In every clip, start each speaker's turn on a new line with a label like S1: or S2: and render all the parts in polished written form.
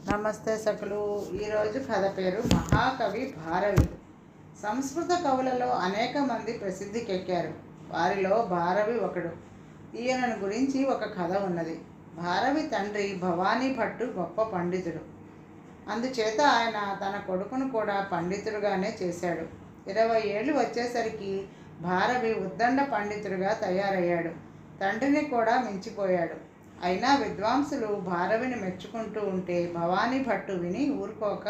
S1: నమస్తే సకులు. ఈరోజు కథ పేరు మహాకవి భారవి. సంస్కృత కవులలో అనేక మంది ప్రసిద్ధికెక్కారు. వారిలో భారవి ఒకడు. ఈయనను గురించి ఒక కథ ఉన్నది. భారవి తండ్రి భవానీ భట్టు గొప్ప పండితుడు. అందుచేత ఆయన తన కొడుకును కూడా పండితుడుగానే చేశాడు. 20 ఏళ్ళు వచ్చేసరికి భారవి ఉద్దండ పండితుడిగా తయారయ్యాడు. తండ్రిని కూడా మించిపోయాడు. అయినా విద్వాంసులు భారవిని మెచ్చుకుంటూ ఉంటే భవానీ భట్టు విని ఊరుకోక,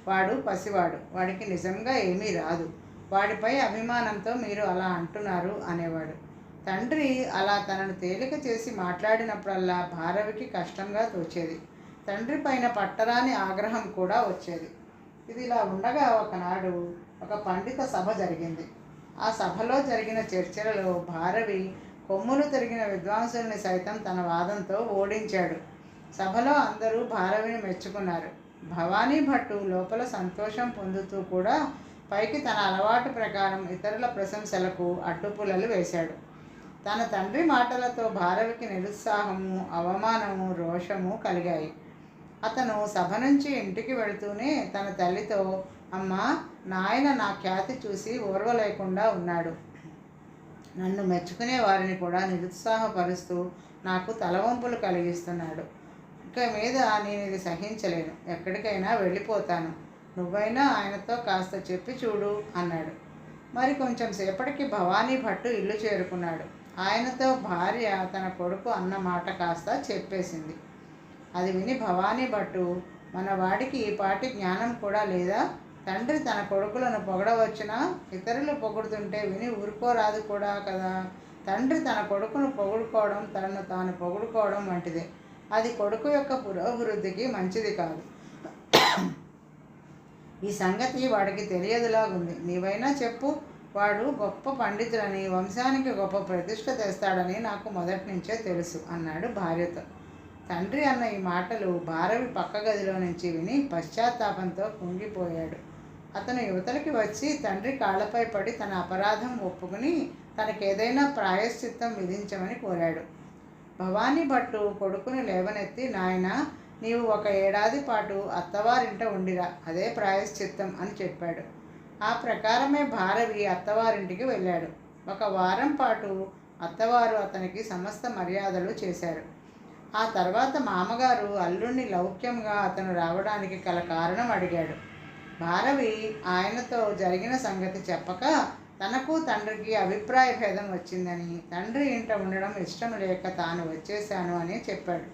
S1: వాడు పసివాడు, వాడికి నిజంగా ఏమీ రాదు, వాడిపై అభిమానంతో మీరు అలా అంటున్నారు అనేవాడు. తండ్రి అలా తనను తేలిక చేసి మాట్లాడినప్పుడల్లా భారవికి కష్టంగా తోచేది. తండ్రి పైన పట్టరాని ఆగ్రహం కూడా వచ్చేది. ఇది ఇలా ఉండగా ఒకనాడు ఒక పండిత సభ జరిగింది. ఆ సభలో జరిగిన చర్చలలో భారవి కొమ్ములు తిరిగిన విద్వాంసుల్ని సైతం తన వాదంతో ఓడించాడు. సభలో అందరూ భారవిని మెచ్చుకున్నారు. భవానీ భట్టు లోపల సంతోషం పొందుతూ కూడా పైకి తన అలవాటు ప్రకారం ఇతరుల ప్రశంసలకు అడ్డుపుల్లలు వేశాడు. తన తండ్రి మాటలతో భారవికి నిరుత్సాహము, అవమానము, రోషము కలిగాయి. అతను సభ నుంచి ఇంటికి వెళుతూనే తన తల్లితో, అమ్మా, నాయన నా ఖ్యాతి చూసి ఓర్వలేకుండా ఉన్నాడు. నన్ను మెచ్చుకునే వారిని కూడా నిరుత్సాహపరుస్తూ నాకు తలవంపులు కలిగిస్తున్నాడు. ఇక మీద నేను ఇది సహించలేను, ఎక్కడికైనా వెళ్ళిపోతాను. నువ్వైనా ఆయనతో కాస్త చెప్పి చూడు అన్నాడు. మరి కొంచెం సేపటికి భవానీ భట్టు ఇల్లు చేరుకున్నాడు. ఆయనతో భార్య తన కొడుకు అన్న మాట కాస్త చెప్పేసింది. అది విని భవానీ భట్టు, మన వాడికి ఈ పాటి జ్ఞానం కూడా లేదా? తండ్రి తన కొడుకులను పొగడవచ్చునా? ఇతరులు పొగుడుతుంటే విని ఊరుకోరాదు కూడా కదా. తండ్రి తన కొడుకును పొగుడుకోవడం తనను తాను పొగుడుకోవడం వంటిదే. అది కొడుకు యొక్క పురోభివృద్ధికి మంచిది కాదు. ఈ సంగతి వాడికి తెలియదులాగుంది. నీవైనా చెప్పు. వాడు గొప్ప పండితుడని, వంశానికి గొప్ప ప్రతిష్ట తెస్తాడని నాకు మొదటి నుంచే తెలుసు అన్నాడు భార్యతో. తండ్రి అన్న ఈ మాటలు భారవి పక్క గదిలో నుంచి విని పశ్చాత్తాపంతో కుంగిపోయాడు. అతను యువతలకి వచ్చి తండ్రి కాళ్ళపై పడి తన అపరాధం ఒప్పుకుని తనకేదైనా ప్రాయశ్చిత్తం విధించమని కోరాడు. భవానీ భట్టు కొడుకుని లేవనెత్తి, నాయన, నీవు 1 ఏడాది పాటు అత్తవారింట ఉండిరా, అదే ప్రాయశ్చిత్తం అని చెప్పాడు. ఆ ప్రకారమే భారవి అత్తవారింటికి వెళ్ళాడు. 1 వారం పాటు అత్తవారు అతనికి సమస్త మర్యాదలు చేశారు. ఆ తర్వాత మామగారు అల్లుణ్ణి లౌక్యంగా అతను రావడానికి గల కారణం అడిగాడు. భారవి ఆయనతో జరిగిన సంగతి చెప్పక, తనకు తండ్రికి అభిప్రాయ భేదం వచ్చిందని, తండ్రి ఇంట ఉండడం ఇష్టం లేక తాను వచ్చేశాను అని చెప్పాడు.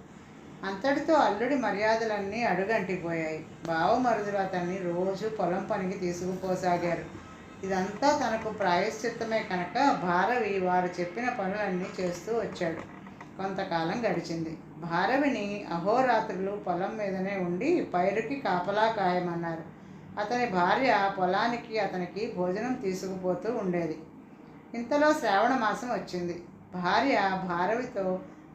S1: అంతటితో అల్లుడి మర్యాదలన్నీ అడుగంటిపోయాయి. బావమరుదులు అతన్ని రోజు పొలం పనికి తీసుకుపోసాగారు. ఇదంతా తనకు ప్రాయశ్చిత్తమే కనుక భారవి వారు చెప్పిన పనులన్నీ చేస్తూ వచ్చాడు. కొంతకాలం గడిచింది. భారవిని అహోరాత్రులు పొలం మీదనే ఉండి పైరుకి కాపలా కాయమన్నారు. అతని భార్య పొలానికి అతనికి భోజనం తీసుకుపోతూ ఉండేది. ఇంతలో శ్రావణ మాసం వచ్చింది. భార్య భారవితో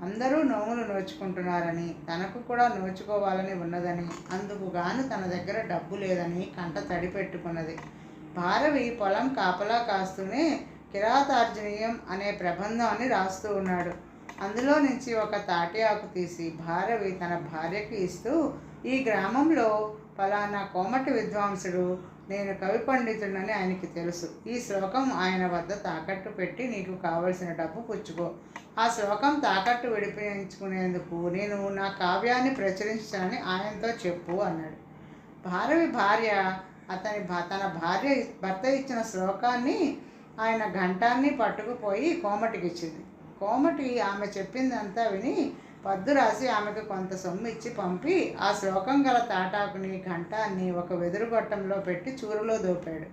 S1: అందరూ నోములు నోచుకుంటున్నారని, తనకు కూడా నోచుకోవాలని ఉన్నదని, అందుకు గాను తన దగ్గర డబ్బు లేదని కంట తడి పెట్టుకున్నది. భారవి పొలం కాపలా కాస్తూనే కిరాతార్జనీయం అనే ప్రబంధాన్ని రాస్తూ ఉన్నాడు. అందులో నుంచి ఒక తాటి ఆకు తీసి భారవి తన భార్యకి ఇస్తూ, ఈ గ్రామంలో ఫలానా కోమటి విద్వాంసుడు, నేను కవి పండితుడని ఆయనకి తెలుసు. ఈ శ్లోకం ఆయన వద్ద తాకట్టు పెట్టి నీకు కావలసిన డబ్బు పుచ్చుకో. ఆ శ్లోకం తాకట్టు విడిపించుకునేందుకు నేను నా కావ్యాన్ని ప్రచురించానని ఆయనతో చెప్పు అన్నాడు. భారవి భార్య తన భర్త ఇచ్చిన శ్లోకాన్ని ఆయన ఘంటాన్ని పట్టుకుపోయి కోమటికి ఇచ్చింది. కోమటి ఆమె చెప్పిందంతా విని పద్దు రాసి ఆమెకు కొంత సొమ్ము ఇచ్చి పంపి ఆ శ్లోకం గల తాటాకుని ఘంటాన్ని ఒక వెదురు గొట్టంలో పెట్టి చూరులో దోపాడు.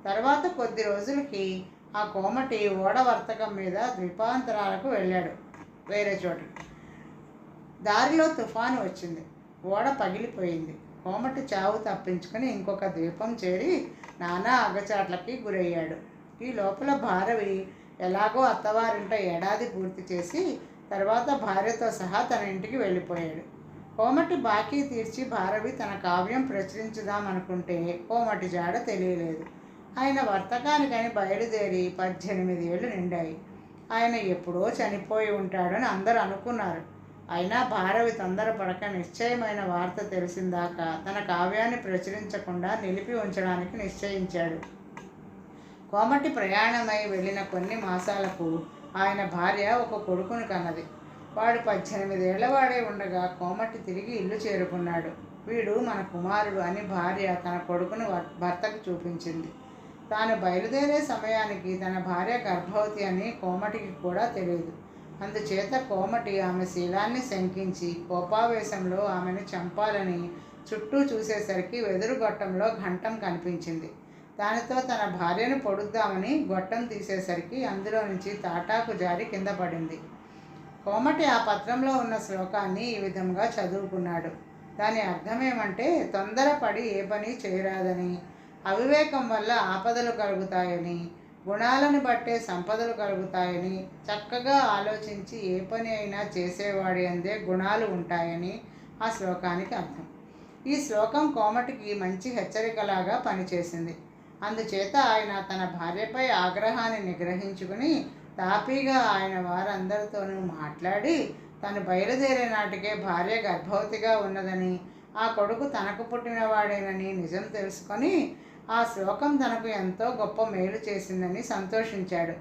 S1: తర్వాత కొద్ది రోజులకి ఆ కోమటి ఓడ వర్తకం మీద ద్వీపాంతరాలకు వెళ్ళాడు, వేరే చోటకి. దారిలో తుఫాను వచ్చింది. ఓడ పగిలిపోయింది. కోమటి చావు తప్పించుకొని ఇంకొక ద్వీపం చేరి నానా అగచాట్లకి గురయ్యాడు. ఈ లోపల భారవి ఎలాగో అత్తవారింట ఏడాది పూర్తి చేసి తర్వాత భార్యతో సహా తన ఇంటికి వెళ్ళిపోయాడు. కోమటి బాకీ తీర్చి భారవి తన కావ్యం ప్రచురించుదామనుకుంటే కోమటి జాడ తెలియలేదు. ఆయన వర్తకానికని బయలుదేరి 18 ఏళ్ళు నిండాయి. ఆయన ఎప్పుడో చనిపోయి ఉంటాడని అందరూ అనుకున్నారు. అయినా భారవి తొందరపడక నిశ్చయమైన వార్త తెలిసిందాకా తన కావ్యాన్ని ప్రచురించకుండా నిలిపి ఉంచడానికి నిశ్చయించాడు. కోమటి ప్రయాణమై వెళ్ళిన కొన్ని మాసాలకు ఆయన భార్య ఒక కొడుకును కన్నది. వాడు 18 ఏళ్లవాడే ఉండగా కోమటి తిరిగి ఇల్లు చేరుకున్నాడు. వీడు మన కుమారుడు అని భార్య తన కొడుకును భర్తకు చూపించింది. తాను బయలుదేరే సమయానికి తన భార్య గర్భవతి అని కోమటికి కూడా తెలియదు. అందుచేత కోమటి ఆమె శీలాన్ని శంకించి కోపావేశంలో ఆమెను చంపాలని చుట్టూ చూసేసరికి వెదురు గొట్టంలో ఘంటం కనిపించింది. దానితో తన భార్యను పొడుద్దామని గొట్టం తీసేసరికి అందులో నుంచి తాటాకు జారి కింద పడింది. కోమటి ఆ పత్రంలో ఉన్న శ్లోకాన్ని ఈ విధంగా చదువుకున్నాడు. దాని అర్థమేమంటే, తొందరపడి ఏ పని చేయరాదని, అవివేకం వల్ల ఆపదలు కలుగుతాయని, గుణాలను బట్టే సంపదలు కలుగుతాయని, చక్కగా ఆలోచించి ఏ పని అయినా చేసేవాడి అందే గుణాలు ఉంటాయని ఆ శ్లోకానికి అర్థం. ఈ శ్లోకం కోమటికి మంచి హెచ్చరికలాగా పనిచేసింది. అందుచేత ఆయన తన భార్యపై ఆగ్రహాన్ని నిగ్రహించుకుని తాపీగా ఆయన వారందరితోనూ మాట్లాడి తను బయలుదేరే నాటికే భార్య గర్భవతిగా ఉన్నదని, ఆ కొడుకు తనకు పుట్టినవాడేనని నిజం తెలుసుకొని ఆ శ్లోకం తనకు ఎంతో గొప్ప మేలు చేసిందని సంతోషించాడు.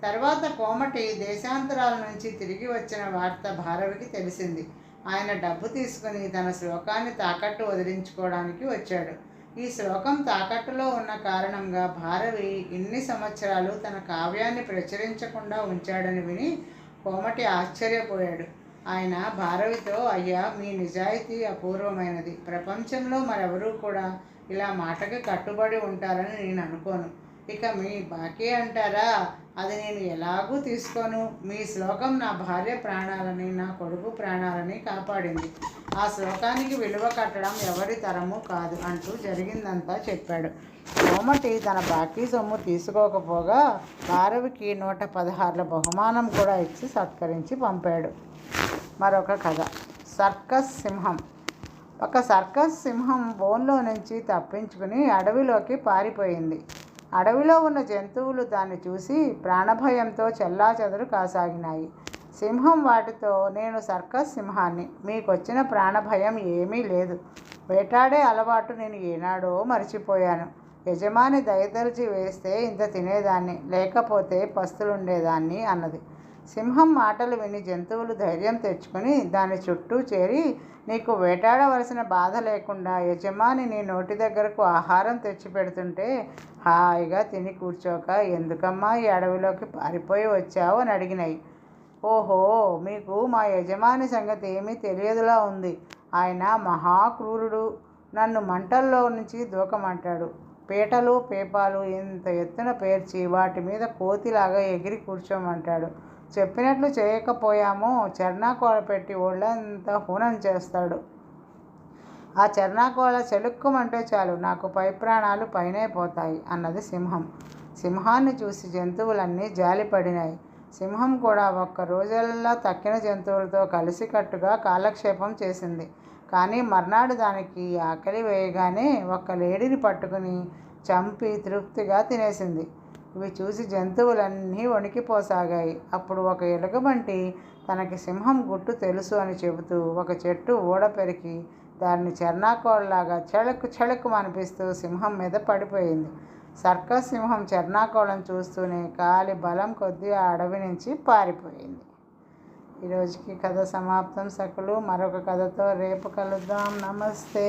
S1: తర్వాత కోమటి దేశాంతరాల నుంచి తిరిగి వచ్చిన వార్త భారవికి తెలిసింది. ఆయన డబ్బు తీసుకుని తన శ్లోకాన్ని తాకట్టు వదిలించుకోవడానికి వచ్చాడు. ఈ శ్లోకం తాకట్టులో ఉన్న కారణంగా భారవి ఇన్ని సంవత్సరాలు తన కావ్యాన్ని ప్రచురించకుండా ఉంచాడని విని కోమటి ఆశ్చర్యపోయాడు. ఆయన భారవితో, అయ్యా, మీ నిజాయితీ అపూర్వమైనది. ప్రపంచంలో మరెవరూ కూడా ఇలా మాటకి కట్టుబడి ఉంటారని నేను అనుకోను. ఇక మీ బాకీ అంటారా, అది నేను ఎలాగూ తీసుకోను. మీ శ్లోకం నా భార్య ప్రాణాలని, నా కొడుకు ప్రాణాలని కాపాడింది. ఆ శ్లోకానికి విలువ కట్టడం ఎవరి తరము కాదు అంటూ జరిగిందంతా చెప్పాడు. కోమటి తన బాకీ సొమ్ము తీసుకోకపోగా భారవికి 116 బహుమానం కూడా ఇచ్చి సత్కరించి పంపాడు. మరొక కథ. సర్కస్ సింహం. ఒక సర్కస్ సింహం బోన్లో నుంచి తప్పించుకుని అడవిలోకి పారిపోయింది. అడవిలో ఉన్న జంతువులు దాన్ని చూసి ప్రాణభయంతో చెల్లాచెదరు కాసాగినాయి. సింహం వాటితో, నేను సర్కస్ సింహాన్ని, మీకొచ్చిన ప్రాణభయం ఏమీ లేదు. వేటాడే అలవాటు నేను ఏనాడో మర్చిపోయాను. యజమాని దయతలిచి వేస్తే ఇంత తినేదాన్ని, లేకపోతే పస్తులుండేదాన్ని అన్నది. సింహం మాటలు విని జంతువులు ధైర్యం తెచ్చుకొని దాని చుట్టూ చేరి, నీకు వేటాడవలసిన బాధ లేకుండా యజమాని నీ నోటి దగ్గరకు ఆహారం తెచ్చిపెడుతుంటే హాయిగా తిని కూర్చోక ఎందుకమ్మా ఈ అడవిలోకి పారిపోయి వచ్చావు అని అడిగినాయి. ఓహో, మీకు మా యజమాని సంగతి ఏమీ తెలియదులా ఉంది. ఆయన మహాక్రూరుడు. నన్ను మంటల్లో నుంచి దూకమంటాడు. పీటలు పేపాలు ఇంత ఎత్తున పేర్చి వాటి మీద కోతిలాగా ఎగిరి కూర్చోమంటాడు. చెప్పినట్లు చేయకపోయామో చెర్నాకోల పెట్టి ఒళ్ళంతా హూనం చేస్తాడు. ఆ చెర్నాకోల చెలుక్కుమంటే చాలు నాకు పై ప్రాణాలు పైనే పోతాయి అన్నది సింహం. సింహాన్ని చూసి జంతువులన్నీ జాలిపడినాయి. సింహం కూడా ఒక్క రోజుల్లో తక్కిన జంతువులతో కలిసికట్టుగా కాలక్షేపం చేసింది. కానీ మర్నాడు దానికి ఆకలి వేయగానే ఒక్క లేడిని పట్టుకుని చంపి తృప్తిగా తినేసింది. ఇవి చూసి జంతువులన్నీ వణికిపోసాగాయి. అప్పుడు ఒక ఎలుగుబంటి తనకి సింహం గుట్టు తెలుసు అని చెబుతూ ఒక చెట్టు ఊడ పెరికి దాన్ని చెర్నాకోలలాగా చెళుక్కు చెళుక్కు అనిపిస్తూ సింహం మీద పడిపోయింది. సర్కస్ సింహం చెర్నాకోలను చూస్తూనే కాలి బలం కొద్దీ ఆ అడవి నుంచి పారిపోయింది. ఈరోజుకి కథ సమాప్తం సకులు. మరొక కథతో రేపు కలుద్దాం. నమస్తే.